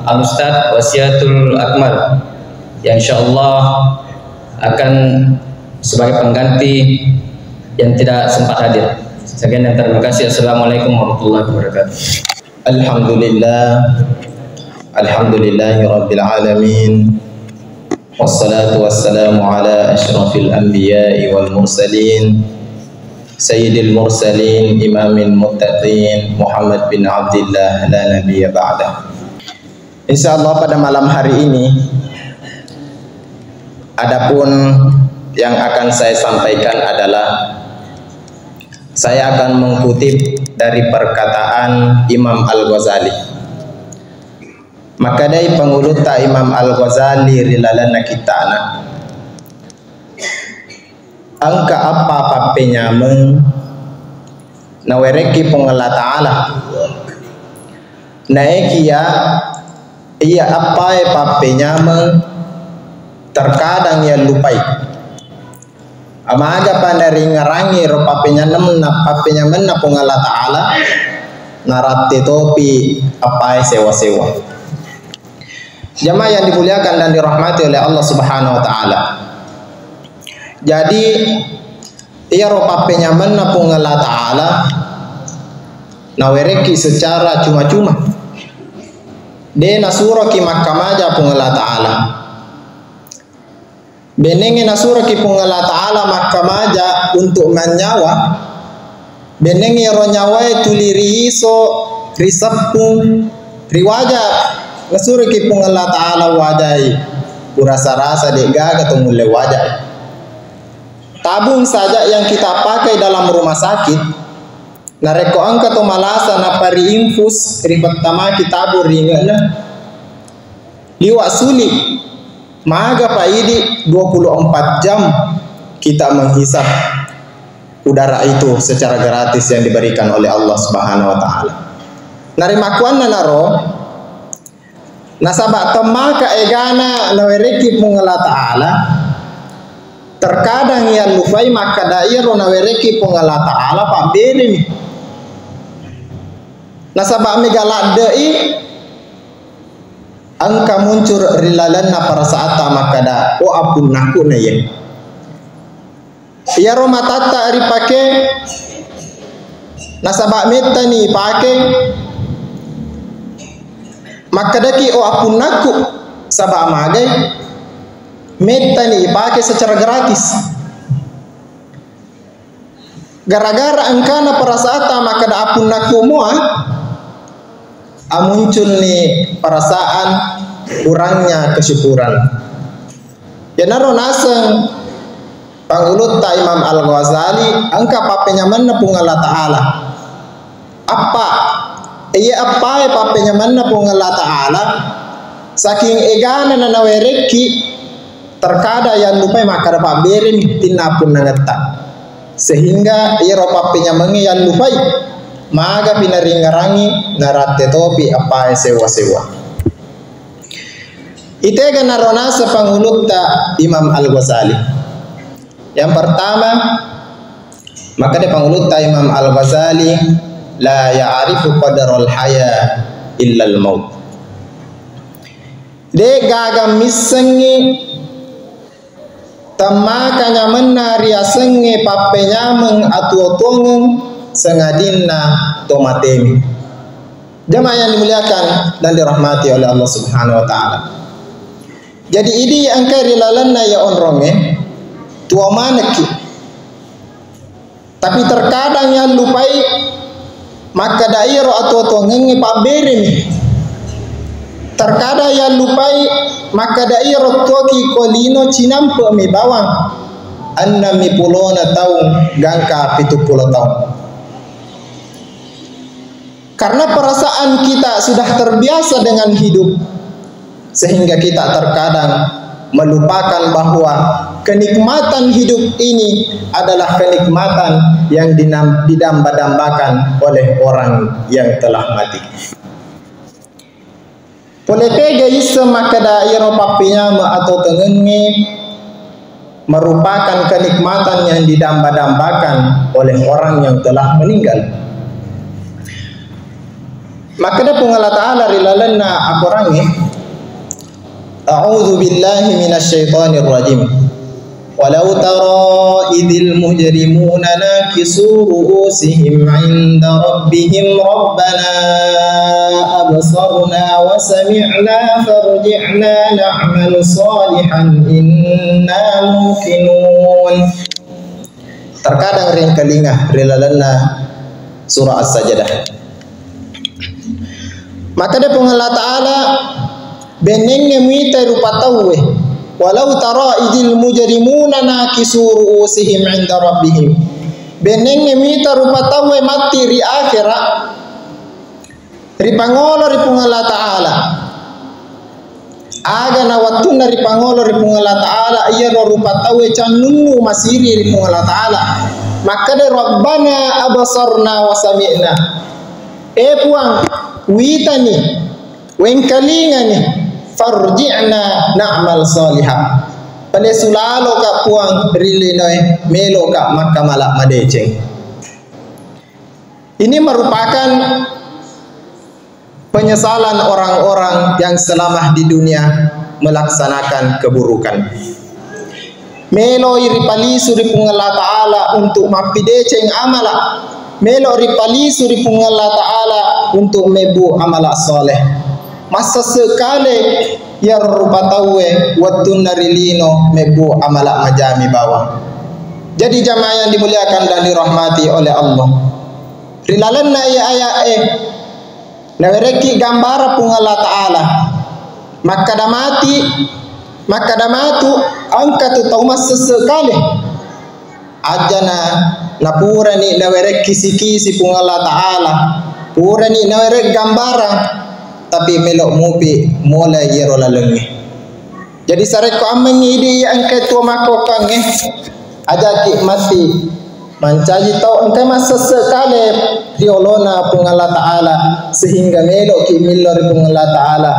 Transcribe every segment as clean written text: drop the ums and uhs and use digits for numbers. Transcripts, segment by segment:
Al-Ustadz Wasiatul Akmal yang insyaallah akan sebagai pengganti yang tidak sempat hadir. Sekian dan terima kasih. Assalamualaikum warahmatullahi wabarakatuh. Alhamdulillahi rabbil alamin. Wassalatu wassalamu ala asyrafil anbiya'i wal mursalin sayyidil mursalin imamil muttaqin Muhammad bin Abdillah la nabiyya ba'dah. Insyaallah pada malam hari ini adapun yang akan saya sampaikan adalah saya akan mengutip dari perkataan Imam Al-Ghazali. Maka dari penguluta Imam Al-Ghazali rilalana kitana angka apa papenya nawereki pengala ta'ala naekia iya apa papenya terkadang ya lupai amaga pandari ngarangi ro papenya menna pengala ta'ala narate topi apa sewa-sewa. Jamaah yang dimuliakan dan dirahmati oleh Allah Subhanahu wa taala. Jadi ia ropa penyaman na pungala taala nawereki secara cuma-cuma. De nasura ki makamaja pungala taala. Benenge nasura ki pungala taala makamaja untuk manyawa. Benenge ro nyawa tuliri iso risapung riwaja nasura ki pungala ta'ala wajai kurasa-rasa dega ketemu le wajai. Tabung saja yang kita pakai dalam rumah sakit nareko angka to malasa na pari infus ribet tama kitabur ringana liwa suli maga paidi 24 jam kita menghisap udara itu secara gratis yang diberikan oleh Allah Subhanahu wa taala. Narimakuan naro nasabak temaka egana nawereki pungala ta'ala terkadang yang lufai maka dairo nawereki pungala ta'ala pak beri nih nasabak megalak dei angka muncul rilalanna para saata maka da o apun naku na yen ya roma tata ari pake nasabak meta nih pake maka daki o apun naku sabak magai meta ni pakai secara gratis gara-gara engkana perasaan maka da apun naku mua muncul ni perasaan kurangnya kesyukuran ya naro naseng pangulut ta Imam Al-Ghazali angka papenya mana pungala ta'ala apa iya apa papenya mana pungala ta'ala saking egana na nawereki terkada yang lupa maka dapat berin tina pun nangeta sehingga iya papenya mengi yang lupai maga pinaringarangi narate topi apa sewa-sewa itega narona sepangulut ta Imam Al-Ghazali. Yang pertama maka de pangulut ta Imam Al-Ghazali la ya'rifu qadarul haya illa al-maut. De gaga misengi tamakanya menari asenge papenya meng atuotongeng sengadinna tomatemi. Jamaah yang dimuliakan dan dirahmati oleh Allah Subhanahu wa taala. Jadi ini angka rilalanna ya onronge tua maneki. Tapi terkadang yang lupai maka dairo atau tongengi pak beri nih terkadang yang lupai maka dairo toki kolino cinampe mi bawang anna mi pulona tahun gangka 70 tahun karena perasaan kita sudah terbiasa dengan hidup sehingga kita terkadang melupakan bahwa kenikmatan hidup ini adalah kenikmatan yang didamba-dambakan oleh orang yang telah mati. Poletega isa makada iro papinya atau tengengi merupakan kenikmatan yang didamba-dambakan oleh orang yang telah meninggal. Maka da pun Allah Ta'ala rilalanna akorangi, a'udzu billahi minasyaitonir rajim. Walau tara idil mujrimuna nakisu ru'usihim 'inda rabbihim rabbana absarna wa sami'na farji'na na'mal salihan inna muqinun. Terkadang ring kalingah rilalanna surah As-Sajdah. Maka dia pun Allah Ta'ala benengnya muita rupa tauwe. Walau tara idil mujrimuna nakisu ru'usihim 'inda rabbihim. Benengnya muita rupa tauwe mati ri akhirat. Ri pangolo ri pun Allah Ta'ala. Aga na watuna ri pangolo ri pun Allah Ta'ala iya rupa tauwe canunu masiri ri pun Allah Ta'ala. Maka de rabbana abasarna wa sami'na. Puang witani wengkalingani farji'na na'mal salihah. Pada sulalo ka puang rilinoi melo ka makamala madeceng. Ini merupakan penyesalan orang-orang yang selama di dunia melaksanakan keburukan. Melo iri palisu ri pung Allah Ta'ala untuk mapideceng amala. Melo ri palisu ri pung Allah Ta'ala untuk mebu amala soleh. Masa sekali ya rupa tawe watun narilino mebu amala majami bawah. Jadi jamaah yang dimuliakan dan dirahmati oleh Allah, rilalanna ya ayat nawereki gambar pung Allah Ta'ala maka damatu angkat tau masa sekali ajana napura ni nawereki kisi-kisi pung Allah Ta'ala pura ni nawerek gambaran tapi melok mupi mulai yero lalengi. Jadi sareko ameng ide angkat tua makokang ajaki mati mancaji tau engkai masa sekali diolona pung Allah Ta'ala sehingga melok ki milor pung Allah Ta'ala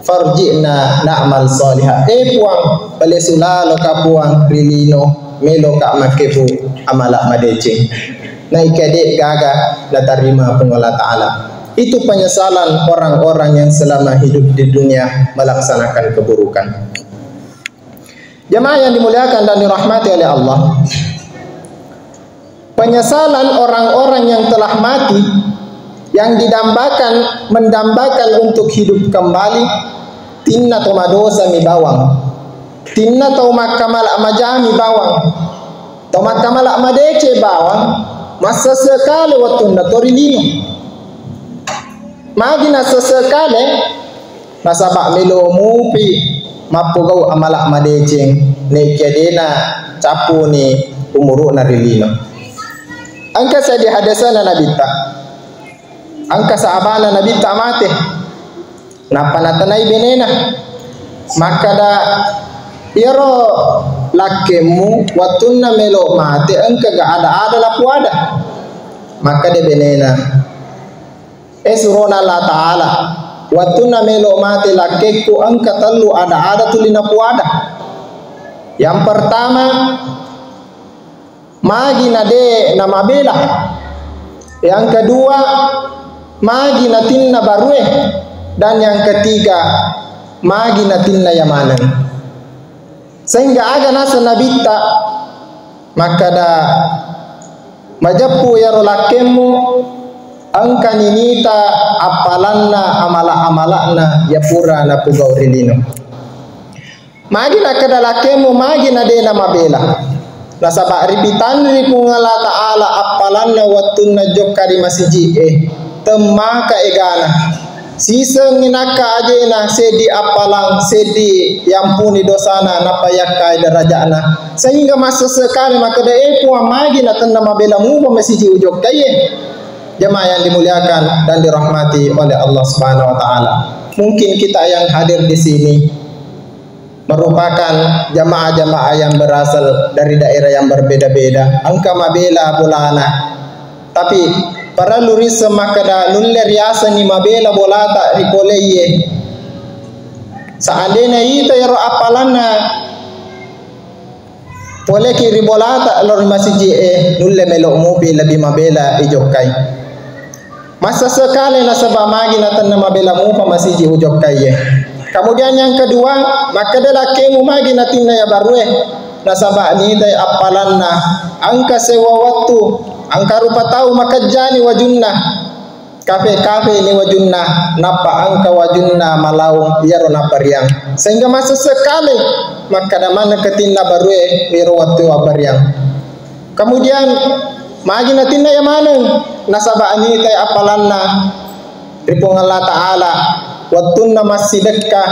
farji'na na'mal salihah. Puang bale sulalo ka puang rilino melo ka makebu amala madece naikade gaga la tarima pung Allah Ta'ala. Itu penyesalan orang-orang yang selama hidup di dunia melaksanakan keburukan. Jemaah yang dimuliakan dan dirahmati oleh Allah, penyesalan orang-orang yang telah mati yang mendambakan untuk hidup kembali tinna to madosa mi bawang, tinna to makamala majami bawang, to makamala madece bawang, masa sekali waktu natorino magina sesekale nasabak melo mupi mapugau amalak madeceng ne kedena capu ni umuru narilino. Angka sa di hadasana nabita angka sa abana nabita mate napanatanay benena maka da iro lakemu watunna melo mate angka ga ada lapuada maka de benena surona Allah Ta'ala watuna melo mati lakeku angka telu ada tulina puada. Yang pertama magi nade nama bela, yang kedua magi natinna barue, dan yang ketiga magi natinna yamanan. Sehingga aga nasa nabita maka da majapu ya rolakemu angka ninita apalanna amala-amalana ya pura na pugau rilino. Magi na kadalakemu magi na de na mabela. Nasaba ribitan ri pung Allah Ta'ala apalanna watun na jokari masiji temaka egana. Sisa nginaka ajena sedi apalang sedi yampuni dosana napayakai derajana. Sehingga masa sekali maka da puang magi na tanda mabela mu masiji ujok kaye. Jemaah yang dimuliakan dan dirahmati oleh Allah Subhanahu wa Ta'ala, mungkin kita yang hadir di sini merupakan jamaah-jamaah yang berasal dari daerah yang berbeda-beda. Angka mabela bolana, tapi para luris semakada nuller yasa ni mabela bolata ripoleye. Seandainya itu yaro apalana boleh kiri bolata lor masiji nulle melok mobil lebih mabela ijokai. Masa sekali nasabah magi natan nama bela mu masih ujok kaya. Kemudian yang kedua, maka adalah kemu magi natinna ya barue nasabah ni day apalanna angka sewa waktu angka rupa tahu maka jani wajunna kafe ni wajunna napa angka wajunna malau biaro napa riang sehingga masa sekali maka damana ketinna barue biaro waktu wabariang. Kemudian magi natinna ya mana nasabah ni day apalanna ripong Allah Ta'ala wattunna masih dekat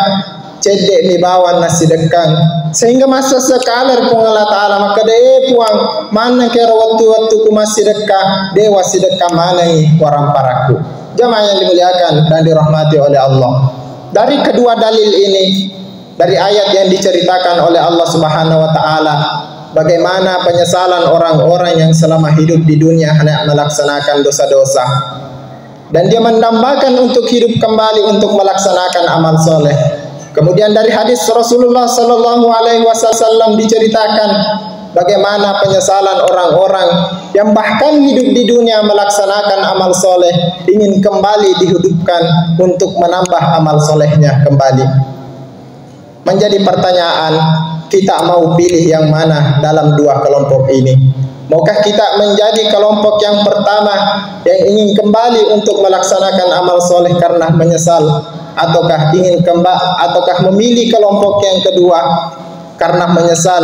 cedek mi bawan nasi dekan sehingga masa sekali ripong Allah Ta'ala maka deh puang mana kira waktu ku masih dekat dewa si dekat mana warang paraku. Jamaah yang dimuliakan dan dirahmati oleh Allah, dari kedua dalil ini, dari ayat yang diceritakan oleh Allah Subhanahu wa Ta'ala bagaimana penyesalan orang-orang yang selama hidup di dunia hanya melaksanakan dosa-dosa dan dia mendambakan untuk hidup kembali untuk melaksanakan amal soleh. Kemudian dari hadis Rasulullah Sallallahu Alaihi Wasallam diceritakan bagaimana penyesalan orang-orang yang bahkan hidup di dunia melaksanakan amal soleh ingin kembali dihidupkan untuk menambah amal solehnya kembali. Menjadi pertanyaan, kita mau pilih yang mana dalam dua kelompok ini? Maukah kita menjadi kelompok yang pertama yang ingin kembali untuk melaksanakan amal soleh karena menyesal, ataukah memilih kelompok yang kedua karena menyesal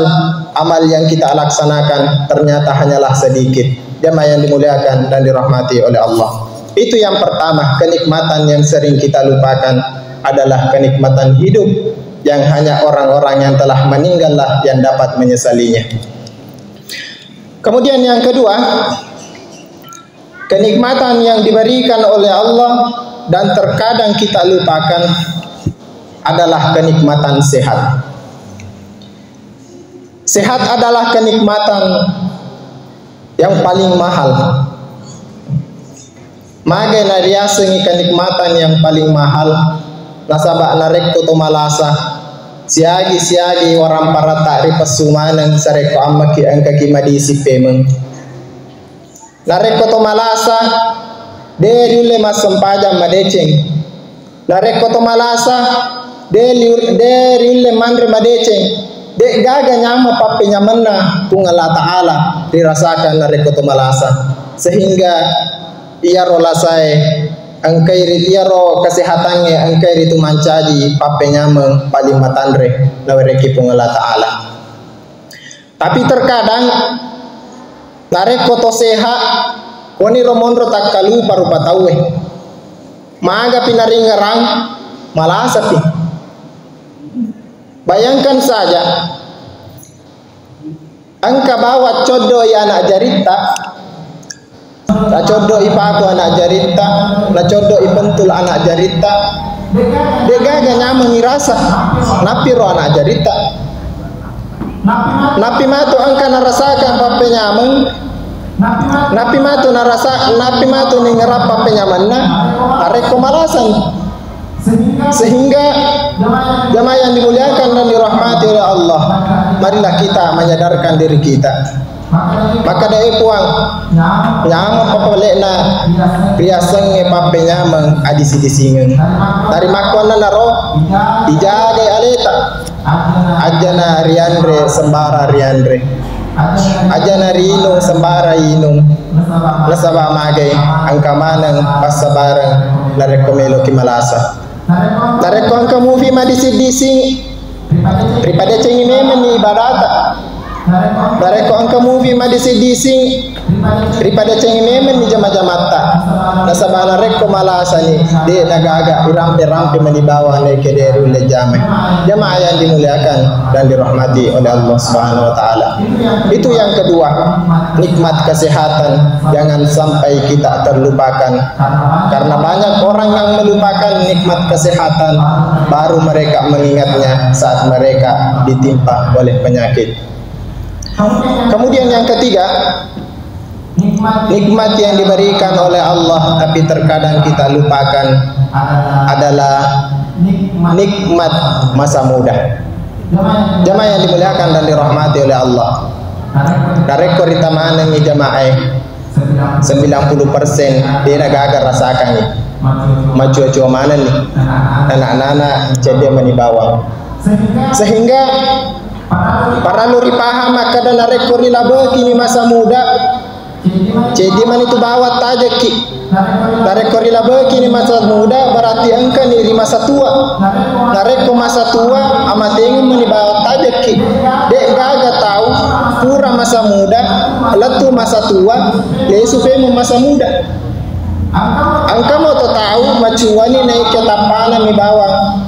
amal yang kita laksanakan ternyata hanyalah sedikit. Jamaah yang dimuliakan dan dirahmati oleh Allah. Itu yang pertama, kenikmatan yang sering kita lupakan adalah kenikmatan hidup yang hanya orang-orang yang telah meninggal lah yang dapat menyesalinya. Kemudian yang kedua, kenikmatan yang diberikan oleh Allah dan terkadang kita lupakan adalah kenikmatan sehat. Sehat adalah kenikmatan yang paling mahal. Mage nariasengi kenikmatan yang paling mahal. Nasabak narek to malasa. Siagi orang para takri pesumanan sareko amaki angka kimadisi pemeng. Narek to malasa derule masempaja madeceng. Narek to malasa derule mandre madeceng. Dek gaga nyama pape nyamanna tung Allah Ta'ala dirasakan narek to malasa sehingga ia rolasai angkai ritiaro kesehatannya angkai ritu mancaji pape nyameng paling matandre lawereki pung Allah Ta'ala. Tapi terkadang narek koto sehat koni romondro tak kalu parupa tawe maaga pinaringarang malasa pi. Bayangkan saja angka bawa codo ya anak jarita na codo ipaku anak jarita na codo ipentul anak jarita degaga nyama ngirasa napiro anak jarita napi matu angka narasakan pape nyameng napi matu ningerap pape nyamanna arek kemalasan sehingga jamaah yang dimuliakan dan dirahmati oleh Allah, marilah kita menyadarkan diri kita. Maka dari puang nyamang papalena priaseng pape nyamang adisi disingen dari makwana naro dijaga aleta ajana riandre sembara riandre ajana rinung sembara inung nasaba magai angka manang pasabarang larekomelo kimalasa nareko angka movie madisi-disi daripada cengi meme ni ibarata nareko angka movie madisi-disi daripada cengi meme ni jama-jamata nasaba nareko malasa ni de nagaga irampe-rampe manibawa ne kederu le jame. Jamaah yang dimuliakan dan dirahmati oleh Allah Subhanahu wa Ta'ala. Itu yang kedua, nikmat kesehatan jangan sampai kita terlupakan, karena banyak orang yang melupakan nikmat kesehatan baru mereka mengingatnya saat mereka ditimpa oleh penyakit. Kemudian yang ketiga, nikmat yang diberikan oleh Allah tapi terkadang kita lupakan adalah nikmat masa muda. Jamaah yang dimuliakan dan dirahmati oleh Allah. Karek korita mana ni jamaah 90% dia gagal rasakan nih. Maju mana nih anak-anak jadi menibawang. Sehingga para luri paham maka dan rekor laba kini masa muda. Jadi man itu bawa tajaki. Rekor laba kini masa muda berarti engkau ni di masa tua. Rekor masa tua amat ingin menibawa tajaki. Dek gaga tahu pura masa muda, letu masa tua, lesupemu masa muda. Angka mau tahu macuani naik ke tapana mi bawang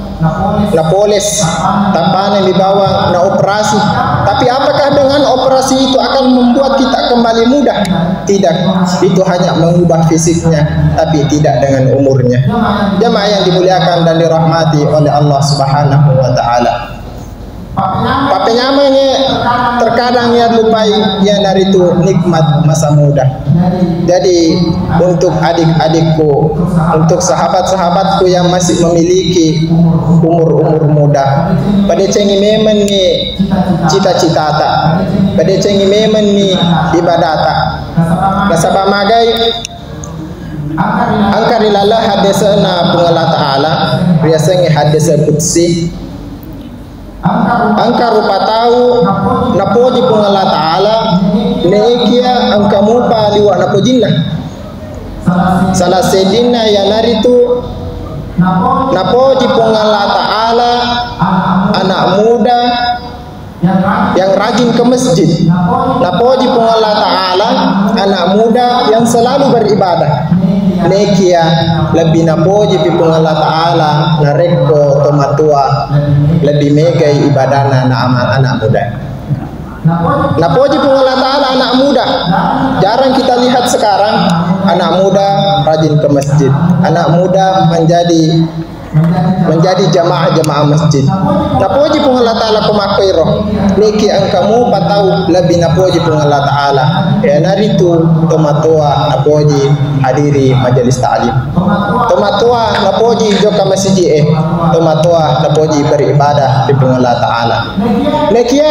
na polis tapana mi bawang na operasi. Tapi apakah dengan operasi itu akan membuat kita kembali muda? Tidak, itu hanya mengubah fisiknya, tapi tidak dengan umurnya. Jamaah yang dimuliakan dan dirahmati oleh Allah Subhanahu wa taala. Papenyamanya terkadang ia lupai ia dari itu nikmat masa muda. Jadi untuk adik-adikku, untuk sahabat-sahabatku yang masih memiliki umur-umur muda, pada cengi memen ni cita-cita tak, pada cengi memen ni ibadah tak. Nasabah magai angkarilalah hadisana pengalat Ta'ala, biasanya hadis qudsi. Angka rupa tahu napoji pengala Ta'ala nekia angka mupa liwa napojinna salah sedina ya naritu napoji pengala Ta'ala anak muda yang rajin ke masjid. Napoji pengala Ta'ala anak muda yang selalu beribadah. Nekia lebih napoji pi pengala Ta'ala nareko tomatua lebih megai ibadana na anak muda. Napoji pengala Ta'ala anak muda. Jarang kita lihat sekarang anak muda rajin ke masjid. Anak muda menjadi jamaah masjid. Napoji pengala Ta'ala kumakoiro niki angkamu patau lebih napoji pengala Ta'ala ya naritu tomatua napoji hadiri majelis ta'lim, tomatua napoji joka masjid tomatua napoji beribadah di pengala Ta'ala. Nekia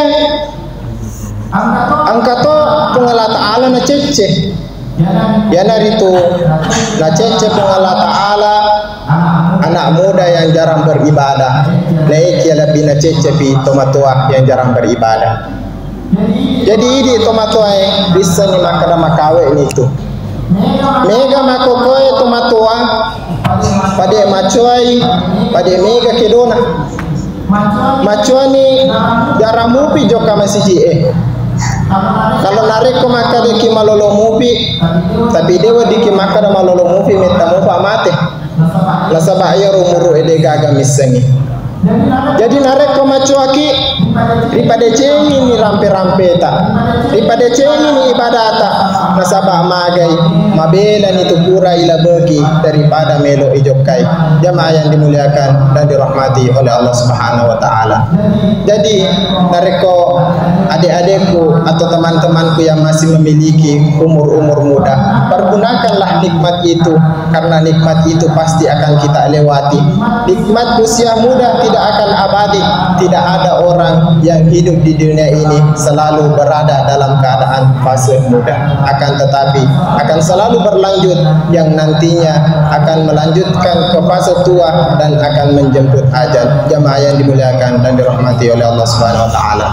angkato pengala Ta'ala na cece ya naritu na cece pengala Ta'ala anak muda yang jarang beribadah. Naik ya lebih na cecepi tomatua yang jarang beribadah. Jadi ini tomatua yang bisa ni makada makawe ini tu. Mega makokoe tomatua pada macuai pada mega kedona. Macuani jarang mupi joka masih kalau narik ke maka deki malolo mupi, tapi dewa deki maka da malolo mupi meta mupa mate. Nasabah ya rumuru ede gaga misengi. Jadi narik ke macuaki daripada cengi ni rampe-rampe tak, daripada cengi ni ibadah tak. Nasabah magai mabela ni tukura ila bagi daripada melo ijokai. Jamaah yang dimuliakan dan dirahmati oleh Allah Subhanahu wa taala. Jadi nareko adik-adikku atau teman-temanku yang masih memiliki umur-umur muda, pergunakanlah nikmat itu, karena nikmat itu pasti akan kita lewati. Nikmat usia muda tidak akan abadi. Tidak ada orang yang hidup di dunia ini selalu berada dalam keadaan fase muda, akan tetapi akan selalu berlanjut yang nantinya akan melanjutkan ke fase tua dan akan menjemput ajal. Jamaah yang dimuliakan dan dirahmati oleh Allah Subhanahu wa taala.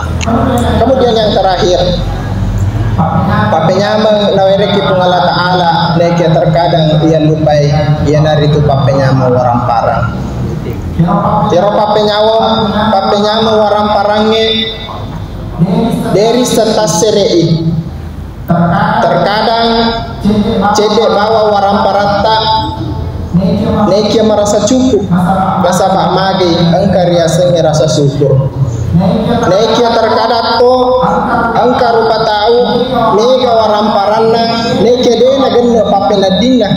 Kemudian yang terakhir, papenyama nawereki pengala Ta'ala leke terkadang ia lupai ia naritu papenyama warang parang. Tiro papenyama warang parange dari setas serei. Terkadang cedek bawa warang parata nekia merasa cukup, nasabah magi engkar riasanya rasa syukur. Nekia terkadang to angka rupa tahu mega warang paranna nekia dena genna papenadina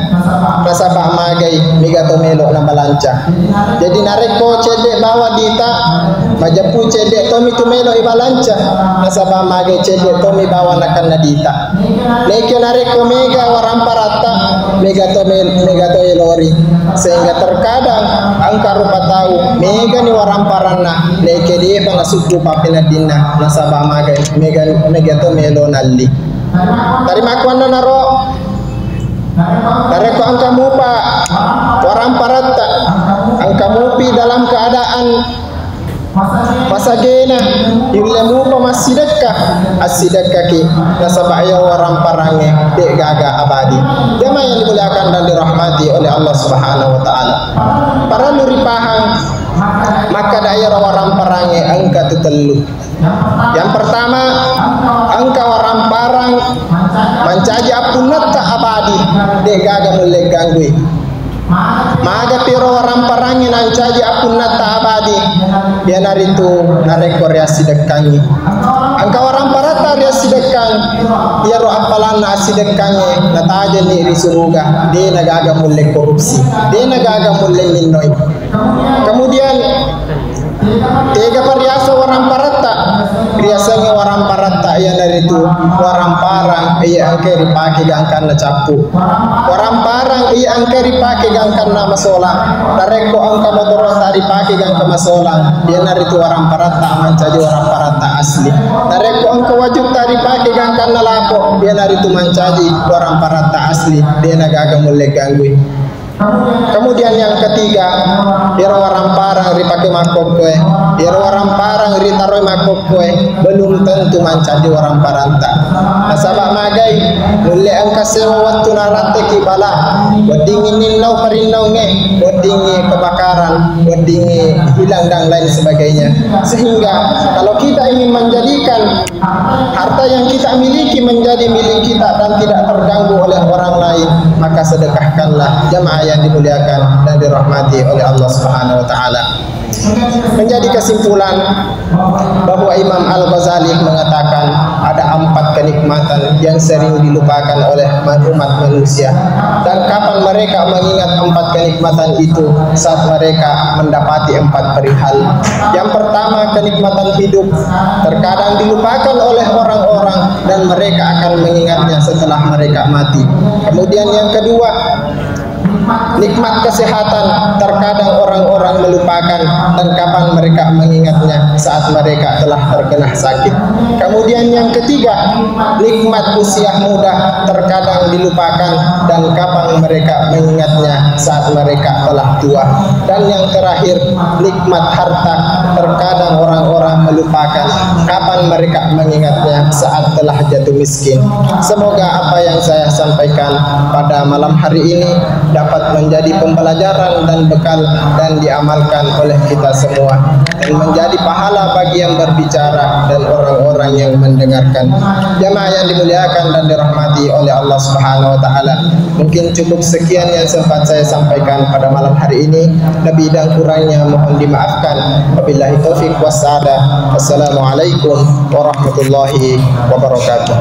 nasabah magai mega to melo na balanca. Jadi nareko cedek bawa dita majapu cedek tomi to melo ibalanca nasabah magai cedek tomi bawa nakan nadita. Nekia nareko mega warang parata mega to elori, sehingga terkadang angka rupa tahu mega ni warang paranna nekia dia suku papenadina nasabah magai mega to melo nalli. Terima kasih naro Dareko angka mupa warang paratta, angka mupi dalam keadaan masagena ilmu pemasidakah asidakaki nasabaya warang parange dek gaga abadi. Jamaah yang dimuliakan dan dirahmati oleh Allah Subhanahu wa taala. Para nuripahang maka daerah warang parange angka tutelu. Yang pertama angka warang parang mencaji apunata abadi dek gaga mulai ganggu. Maga piro warang parangi nan caji akun nata abadi dia naritu nareko ria sidekangi angka warang parata dia sidekang dia ro apalan na sidekangi nata aja ni risuruga dia nagaga mulai korupsi dia nagaga mulai minoi. Kemudian tiga pariasa warang parata biasanya warang parata ia naritu warang parang ia angke dipake gangkan na capu warang parang ia angke dipake gangkan na masola dareko angka motor tadi pake gangkan masola dia naritu warang parata mancaji warang parata asli dareko angka wajib tadi pake gangkan na lapo dia naritu mancaji warang parata asli dia nagaga mulai ganggu. Kemudian yang ketiga, dia warang parang ripake makokwe, dia warang parang ritaroi makokwe, belum tentu mancaji warang paranta. Nasabak magai, mulai angka sewa waktu narate kibala, wadingi ninau parinau nge, wadingi kebakaran, wadingi hilang dan lain sebagainya. Sehingga kalau kita ingin menjadikan harta yang kita miliki menjadi milik kita dan tidak terganggu oleh orang lain, maka sedekahkanlah. Jamaah yang dimuliakan dan dirahmati oleh Allah Subhanahu wa taala. Menjadi kesimpulan bahwa Imam Al-Ghazali mengatakan ada 4 kenikmatan yang sering dilupakan oleh umat manusia, dan kapan mereka mengingat 4 kenikmatan itu saat mereka mendapati 4 perihal. Yang pertama, kenikmatan hidup terkadang dilupakan oleh orang-orang dan mereka akan mengingatnya setelah mereka mati. Kemudian yang kedua, nikmat kesehatan terkadang orang-orang melupakan dan kapan mereka mengingatnya saat mereka telah terkena sakit. Kemudian yang ketiga, nikmat usia muda terkadang dilupakan dan kapan mereka mengingatnya saat mereka telah tua. Dan yang terakhir, nikmat harta terkadang orang-orang melupakan kapan mereka mengingatnya saat telah jatuh miskin. Semoga apa yang saya sampaikan pada malam hari ini dapat menjadi pembelajaran dan bekal dan diamalkan oleh kita semua dan menjadi pahala bagi yang berbicara dan orang-orang yang mendengarkan. Jamaah yang dimuliakan dan dirahmati oleh Allah Subhanahu wa taala, mungkin cukup sekian yang sempat saya sampaikan pada malam hari ini. Lebih dan kurangnya mohon dimaafkan. Wabillahi taufik wassalam. Wassalamualaikum warahmatullahi wabarakatuh.